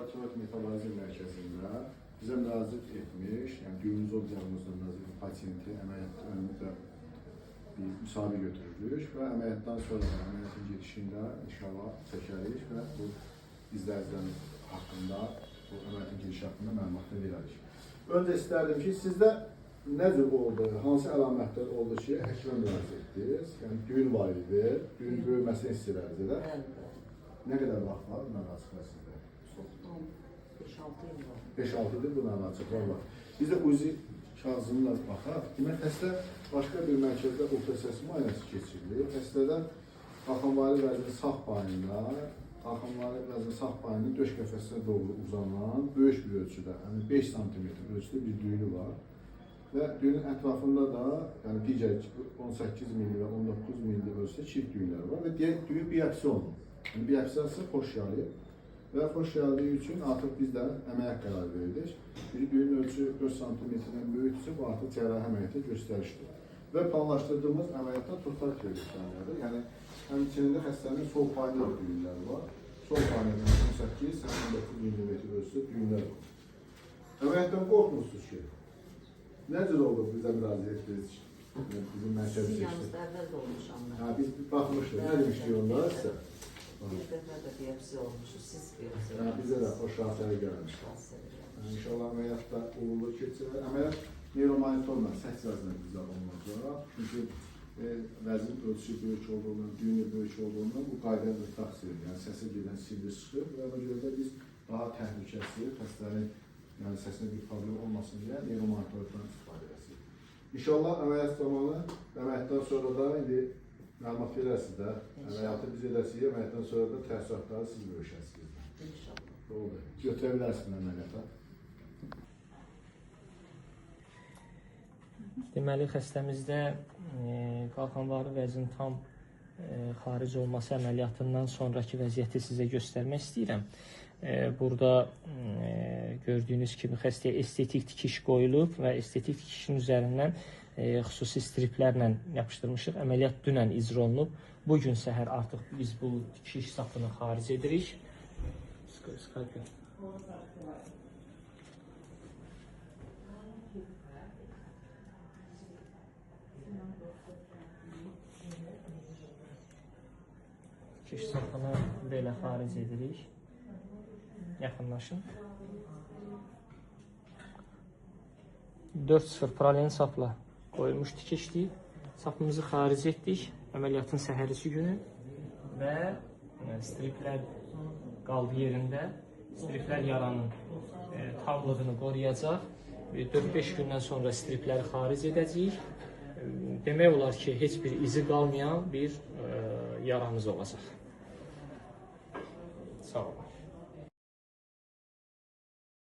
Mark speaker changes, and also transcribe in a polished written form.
Speaker 1: Tiroid Metaboliza Mərkəzində bizə müraciət etmiş, yəni düyünüzü diaqnozuna müraciət etmiş pasiyenti əməliyyat önündə bir müsahibə götürülür və əməliyyatdan sonra əməliyyatın gedişində inşallah çəkərik və bu izləyicilərin haqqında, bu əməliyyatın gedişi haqqında məlumatlar veririk. Öncə istərdim ki, sizdə nə cür oldu, hansı əlamətlər oldu ki, həkimə müraciət etdiniz? Yəni düyün var idi, düyün böyüməsini istəyirdiniz də. Nə qədər vaxt var bundan açıqlar sizdə?
Speaker 2: Çoxdan 5-6 il var.
Speaker 1: 5-6 il bundan açıqlar var. Biz də UZI kağızına baxaq. Demək, xəstə başqa bir mərkəzdə ultrasəs müayinəsi keçirilir. Xəstədə qalxanvari vəzini sağ payında, qalxanvari vəzini sağ payında döş qəfəsinə doğru uzanan böyük bir ölçüdə, yəni 5 sm ölçüdə bir düyünü var. Və düyünün ətrafında da yəni digər 18 milli və 19 milli ölçüdə çift düyünlər var və düyün biopsi olunur. Yəni biopsiyası xoş yayılır və xoş yayıldığı üçün artıq biz də əməliyyat qərar veririk. Düyünün ölçüsü 4 sm-dən böyükdürsə, bu artıq cərrahi əməliyyata göstərişdir. Və planlaşdırdığımız əməliyyatda total kirurgiyadır. Yəni həmçinin xəstənin sol payında düyünlər var. Sol payında 18-19 milli ölçüdə düyünlər var. Əməliyyatdan qorxmursunuz ki, nə cür oldu bizə müraciət etdiniz? Bizim mərkəzi
Speaker 2: Sizin yanınızda əvvəl də olmuşam mən.
Speaker 1: Biz baxmışdıq, nə demişdik onlar sizə?
Speaker 2: Bir dəfə də biopsi olmuşuz, siz biopsi olmuşsunuz.
Speaker 1: Bizə də o şahsəli gəlmiş. İnşallah əməliyyatda uğurlu keçir. Əməliyyat neuromonitorla, səs vəzinə bizə olunacaq. Çünki vəzin ölçüsü böyük olduğundan, düyünü böyük olduğundan bu qayda taksir, yəni səsə gedən sivri çıxır və ona görə də biz daha təhlükəsi, xəstənin yəni səsinə bir problem olmasın deyə neuromonitordan istifadə edəsiniz. İnşallah əməliyyat zamanı, əməliyyatdan sonra da indi məlumat verəsiniz də, əməliyyatı biz edəsiniz, əməliyyatdan sonra da təəssüratları siz görüşəsiniz.
Speaker 2: İnşallah.
Speaker 1: Doğru. Götürə bilərsiniz əməliyyata.
Speaker 3: Deməli, xəstəmizdə qalxanvari vəzin tam xaric olması əməliyyatından sonraki vəziyyəti sizə göstərmək istəyirəm. Burada gördüyünüz kimi xəstəyə estetik tikiş qoyulub və estetik tikişin üzərindən xüsusi striplərlə yapışdırmışıq. Əməliyyat dünən icra olunub. Bugün səhər artıq biz bu tikiş sapını xaric edirik. Tikiş sapını belə xaric edirik. Yaxınlaşın. 4-0 paralel sapla qoyulmuş tikişdik. Sapımızı xaric etdik əməliyyatın səhərisi günü və striplər qaldı yerində. Striplər yaranın tablığını qoruyacaq. 4-5 gündən sonra stripləri xaric edəcəyik. Demək olar ki, heç bir izi qalmayan bir yaramız olacaq. Sağ olun.